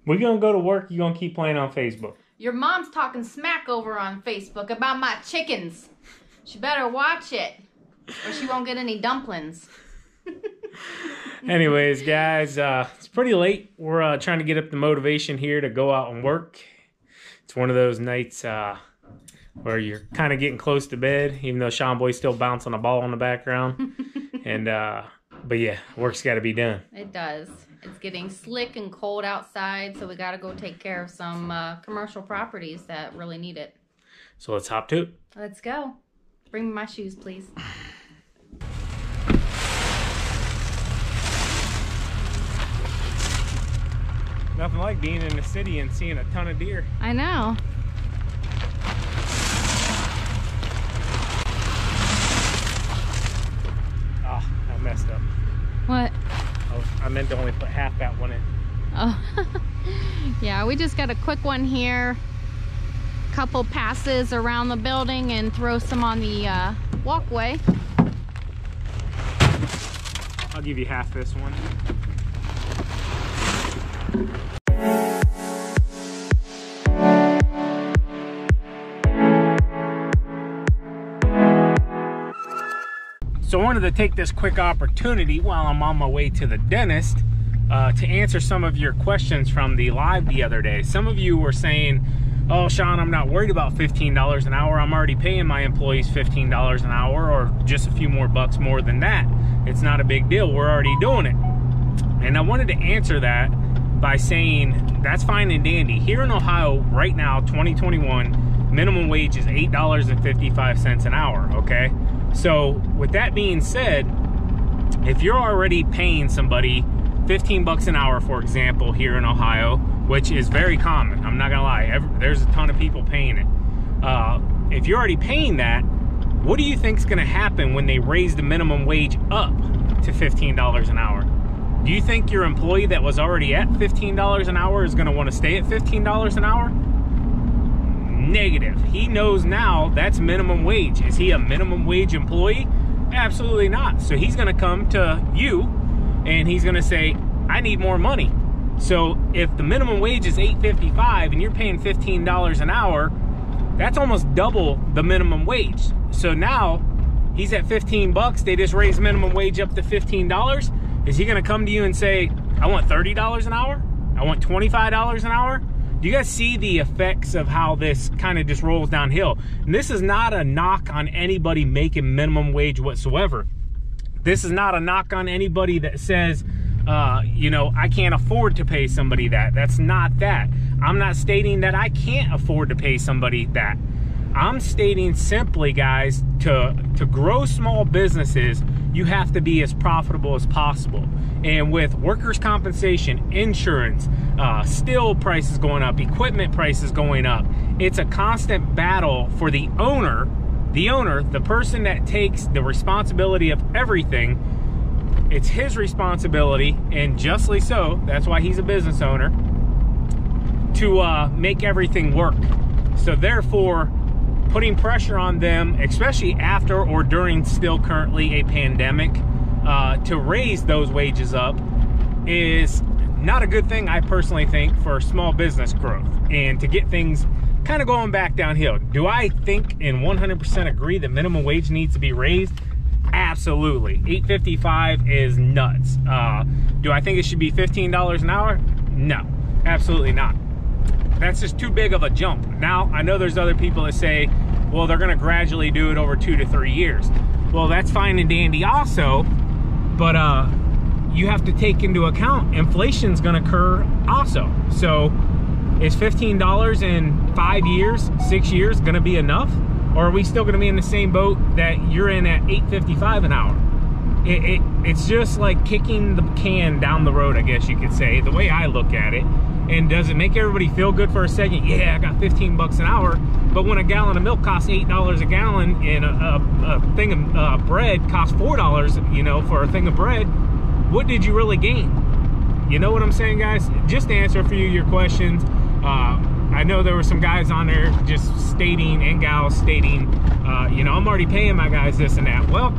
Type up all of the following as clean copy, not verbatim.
We're gonna go to work. You're gonna keep playing on Facebook. Your mom's talking smack over on Facebook about my chickens. She better watch it, or she won't get any dumplings. Anyways, guys, it's pretty late. We're trying to get up the motivation here to go out and work. It's one of those nights where you're kind of getting close to bed, even though Sean Boy's still bouncing a ball in the background. And but yeah, work's got to be done. It does. It's getting slick and cold outside, so we got to go take care of some commercial properties that really need it. So let's hop to it. Let's go. Bring me my shoes, please. Nothing like being in the city and seeing a ton of deer. I know. Oh, I messed up. What? Oh, I meant to only put half that one in. Oh. Yeah, we just got a quick one here. Couple passes around the building and throw some on the walkway. I'll give you half this one. So I wanted to take this quick opportunity while I'm on my way to the dentist to answer some of your questions from the live the other day. Some of you were saying, oh, Sean, I'm not worried about $15 an hour. I'm already paying my employees $15 an hour, or just a few more bucks more than that. It's not a big deal. We're already doing it. And I wanted to answer that by saying that's fine and dandy. Here in Ohio right now, 2021, minimum wage is $8.55 an hour, okay? So with that being said, if you're already paying somebody 15 bucks an hour, for example, here in Ohio, which is very common, I'm not gonna lie, there's a ton of people paying it. If you're already paying that, what do you think is gonna happen when they raise the minimum wage up to $15 an hour? Do you think your employee that was already at $15 an hour is gonna wanna stay at $15 an hour? Negative. He knows now that's minimum wage. Is he a minimum wage employee? Absolutely not. So he's gonna come to you and he's gonna say, I need more money. So if the minimum wage is $8.55 and you're paying $15 an hour, that's almost double the minimum wage. So now he's at 15 bucks. They just raised minimum wage up to $15. Is he gonna come to you and say, I want $30 an hour? I want $25 an hour? Do you guys see the effects of how this kind of just rolls downhill? And this is not a knock on anybody making minimum wage whatsoever. This is not a knock on anybody that says, you know, I can't afford to pay somebody that. That's not that. I'm not stating that I can't afford to pay somebody that. I'm stating simply, guys, to grow small businesses, you have to be as profitable as possible. And with workers' compensation, insurance, steel prices going up, equipment prices going up, it's a constant battle for the owner, the person that takes the responsibility of everything. It's his responsibility, and justly so, that's why he's a business owner, to make everything work. So therefore, putting pressure on them, especially after or during still currently a pandemic, to raise those wages up is not a good thing, I personally think, for small business growth and to get things kind of going back downhill. Do I think and 100% agree that minimum wage needs to be raised? Absolutely. $8.55 is nuts. Do I think it should be $15 an hour? No, absolutely not. That's just too big of a jump. Now, I know there's other people that say, well, they're gonna gradually do it over 2 to 3 years. Well, that's fine and dandy also, but you have to take into account inflation's gonna occur also. So is $15 in 5 years, 6 years gonna be enough? Or are we still gonna be in the same boat that you're in at $8.55 an hour? It's just like kicking the can down the road, I guess you could say, the way I look at it. And does it make everybody feel good for a second? Yeah, I got 15 bucks an hour. But when a gallon of milk costs $8 a gallon and a thing of bread costs $4, you know, for a thing of bread, what did you really gain? You know what I'm saying, guys? Just to answer a few of your questions, I know there were some guys on there just stating, and gals stating, you know, I'm already paying my guys this and that. Well,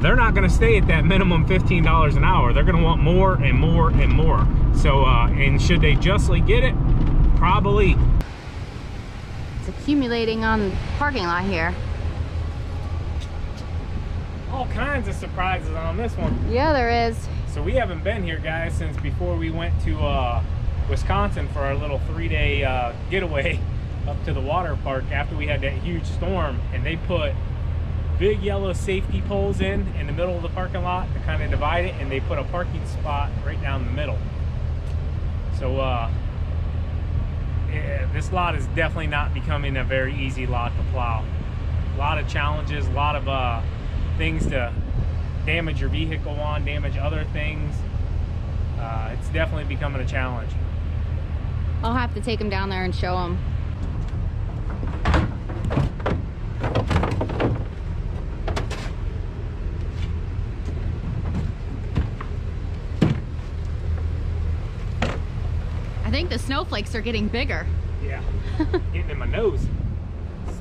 they're not going to stay at that minimum $15 an hour. They're going to want more and more and more. So, and should they justly get it? Probably. It's accumulating on the parking lot here. All kinds of surprises on this one. Yeah, there is. So we haven't been here, guys, since before we went to Wisconsin for our little 3-day getaway up to the water park after we had that huge storm, and they put big yellow safety poles in the middle of the parking lot to kind of divide it, and they put a parking spot right down the middle. So yeah, this lot is definitely not becoming a very easy lot to plow. A lot of challenges, a lot of things to damage your vehicle on, damage other things. It's definitely becoming a challenge. I'll have to take them down there and show them. I think the snowflakes are getting bigger. Yeah, getting in my nose.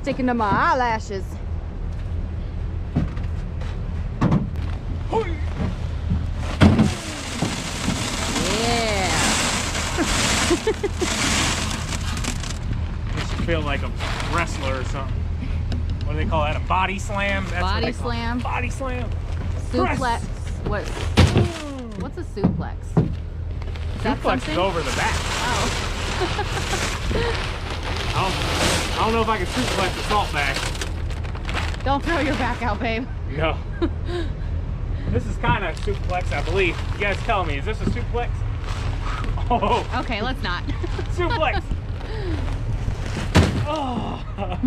Sticking to my eyelashes. Yeah. Makes you feel like a wrestler or something. What do they call that? A body slam? That's Body slam. Body slam. Suplex. What's a suplex? Is that Suplex something? is over the back. Oh. I don't know if I can suplex a salt bag. Don't throw your back out, babe. No. This is kind of suplex, I believe. You guys tell me, is this a suplex? Oh. Okay, let's not. Suplex. Oh. Oh,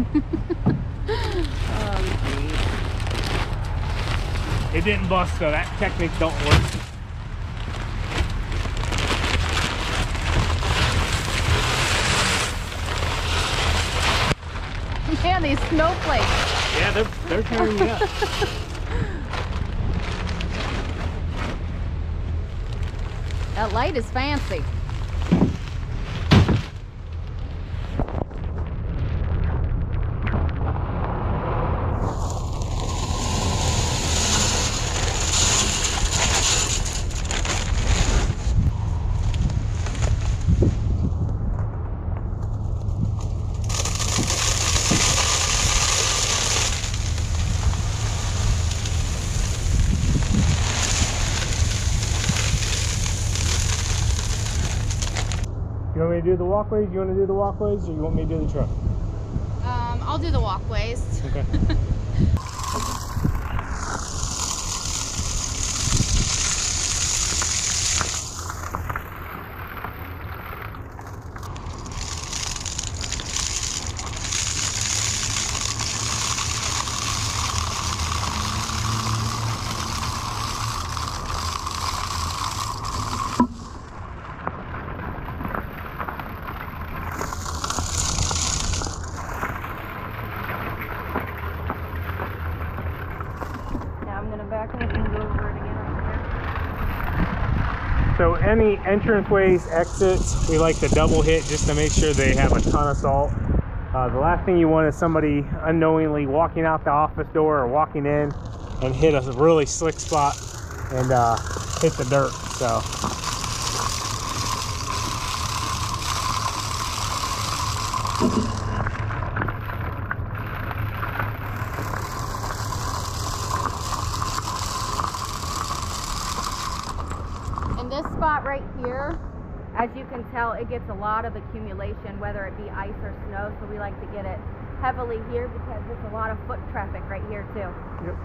geez. It didn't bust, so that technique don't work. Man, these snowflakes. Yeah, they're tearing me up. That light is fancy. You want me to do the walkways? You want to do the walkways, or you want me to do the truck? I'll do the walkways. Okay. So any entranceways, exits, we like to double hit just to make sure they have a ton of salt. The last thing you want is somebody unknowingly walking out the office door or walking in and hit a really slick spot and hit the dirt. So. This spot right here, as you can tell, it gets a lot of accumulation, whether it be ice or snow, so we like to get it heavily here because it's a lot of foot traffic right here too. Yep.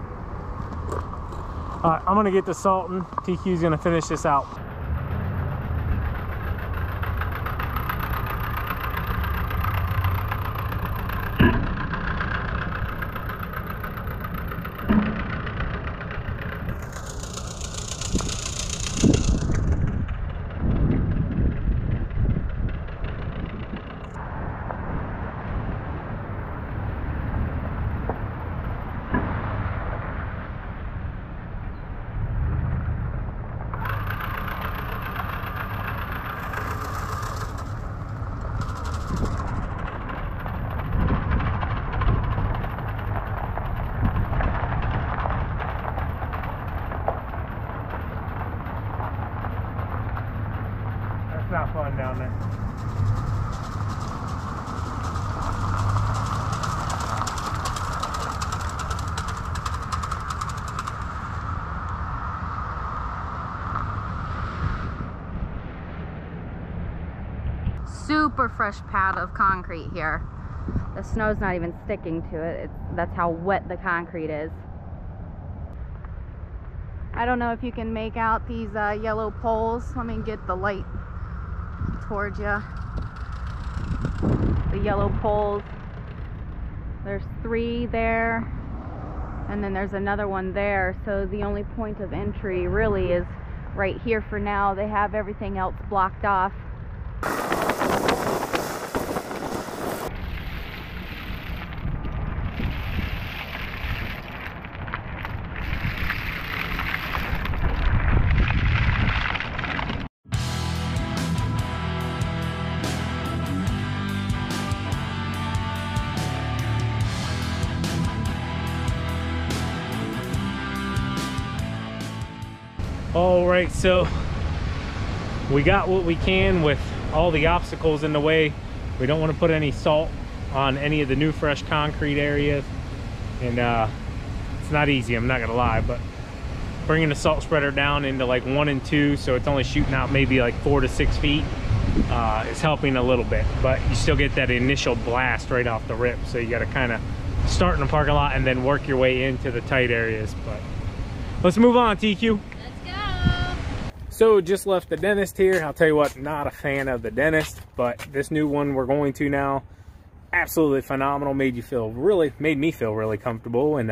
All right, I'm gonna get the salting. TQ's gonna finish this out. It's not fun down there. Super fresh pad of concrete here. The snow's not even sticking to it. That's how wet the concrete is. I don't know if you can make out these yellow poles. Let me get the light towards you. The yellow poles. There's 3 there, and then there's another one there. So the only point of entry really is right here for now. They have everything else blocked off. All right, so we got what we can with all the obstacles in the way. We don't want to put any salt on any of the new fresh concrete areas, and it's not easy, I'm not gonna lie, but bringing the salt spreader down into like 1 and 2, so it's only shooting out maybe like 4 to 6 feet, is helping a little bit, but you still get that initial blast right off the rip. So you got to kind of start in the parking lot and then work your way into the tight areas. But let's move on, TQ. So just left the dentist here. I'll tell you what, not a fan of the dentist, but this new one we're going to now, absolutely phenomenal. Made me feel really comfortable, and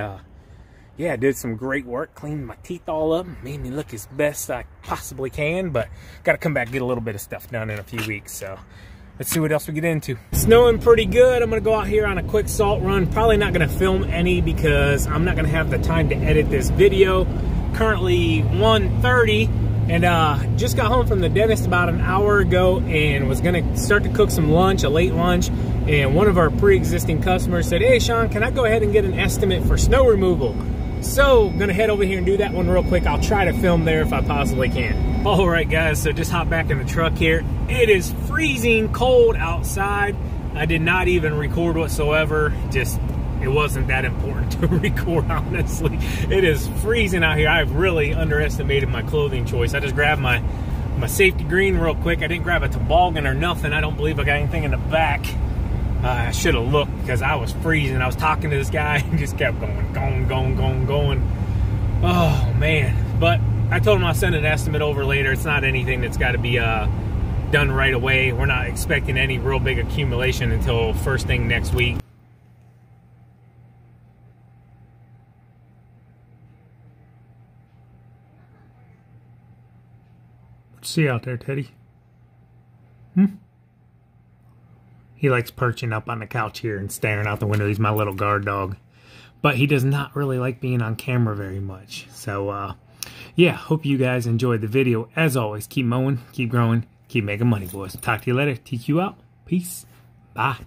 yeah, did some great work, cleaned my teeth all up, made me look as best I possibly can, but got to come back and get a little bit of stuff done in a few weeks. So let's see what else we get into. Snowing pretty good. I'm gonna go out here on a quick salt run. Probably not gonna film any because I'm not gonna have the time to edit this video. Currently 1:30. And just got home from the dentist about an hour ago and was gonna start to cook some lunch, a late lunch. And one of our pre-existing customers said, "Hey Sean, can I go ahead and get an estimate for snow removal?" So I'm gonna head over here and do that one real quick. I'll try to film there if I possibly can. All right guys, so just hop back in the truck here. It is freezing cold outside. I did not even record whatsoever. It wasn't that important to record, honestly. It is freezing out here. I've really underestimated my clothing choice. I just grabbed my safety green real quick. I didn't grab a toboggan or nothing. I don't believe I got anything in the back. I should have looked because I was freezing. I was talking to this guy and just kept going. Oh, man. But I told him I'll send an estimate over later. It's not anything that's got to be done right away. We're not expecting any real big accumulation until first thing next week. See out there, Teddy? He likes perching up on the couch here and staring out the window. He's my little guard dog. But he does not really like being on camera very much. So, yeah, hope you guys enjoyed the video. As always, keep mowing, keep growing, keep making money, boys. Talk to you later. TQ out. Peace. Bye.